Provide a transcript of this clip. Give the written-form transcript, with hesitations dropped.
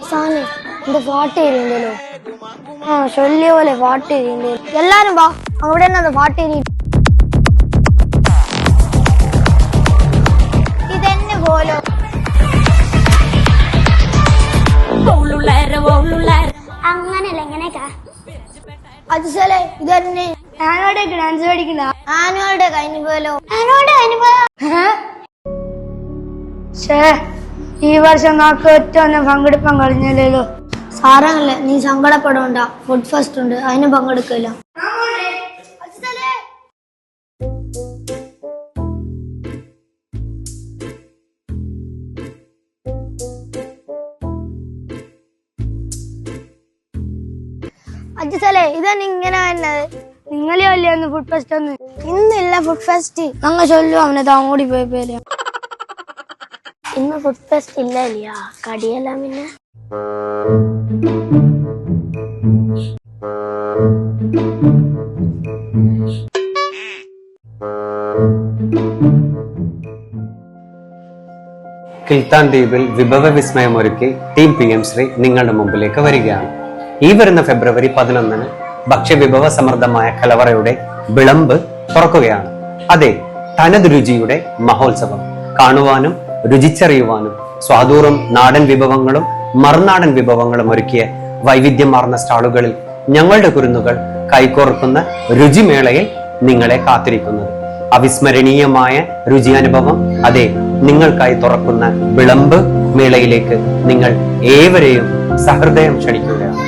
Sane இந்த பாட்டு எரியுണ്ടല്ലോ சொல்லிய പോലെ പാട്ട് എരിയുണ്ട്. എല്ലാരും വാ, അവിടെ തന്നെ പാട്ട് എരി. ഇതെന്നെ പോലോ അങ്ങനല്ല എങ്ങനെയൊക്കെ അത് ശരി. ഇതന്നെ ആനോടെ ഡാൻസ് പഠിക്കുന്ന ആനോടെ കഴിഞ്ഞു പോലോ. ആനോടെ കഴിഞ്ഞു പോയോ? ഈ വർഷം നമുക്ക് ഒറ്റ ഒന്നും പങ്കെടുപ്പാൻ കഴിഞ്ഞല്ലോ. സാറല്ല, നീ സങ്കടപ്പെടണ്ട. ഫുഡ് ഫെസ്റ്റ് ഉണ്ട്, അതിന് പങ്കെടുക്കില്ല. അജിസലേ, ഇതാണ് ഇങ്ങനെ വരുന്നത്. നിങ്ങളെ അല്ലേ ഫുഡ് ഫെസ്റ്റ് ഒന്ന്? ഇന്നില്ല ഫുഡ് ഫെസ്റ്റ്. ഞങ്ങൾ ചൊല്ലും അവനെ താങ്ങോടി പോയ പേര്. ഇന്ന് ഫുഡ് ഫെസ്റ്റ് ഇല്ല ഇല്ല, കടിയെല്ലാം പിന്നെ കിൽത്താൻ ദ്വീപിൽ വിഭവ വിസ്മയമൊരുക്കി ടീം PM ശ്രീ നിങ്ങളുടെ മുമ്പിലേക്ക് വരികയാണ്. ഈ വരുന്ന ഫെബ്രുവരി 11 ഭക്ഷ്യവിഭവ സമൃദ്ധമായ കലവറയുടെ വിളമ്പ് തുറക്കുകയാണ്. അതെ, തനത് രുചിയുടെ മഹോത്സവം. കാണുവാനും രുചിച്ചറിയുവാനും സ്വാദൂറും നാടൻ വിഭവങ്ങളും മറുനാടൻ വിഭവങ്ങളും ഒരുക്കിയ വൈവിധ്യമാർന്ന സ്റ്റാളുകളിൽ ഞങ്ങളുടെ കുരുന്നുകൾ കൈകോർക്കുന്ന രുചിമേളയിൽ നിങ്ങളെ കാത്തിരിക്കുന്നത്. അവിസ്മരണീയമായ രുചി അനുഭവം അതെ നിങ്ങൾക്കായി തുറക്കുന്ന വിളമ്പ് മേളയിലേക്ക് നിങ്ങൾ ഏവരെയും സഹൃദയം ക്ഷണിക്കുകയാണ്.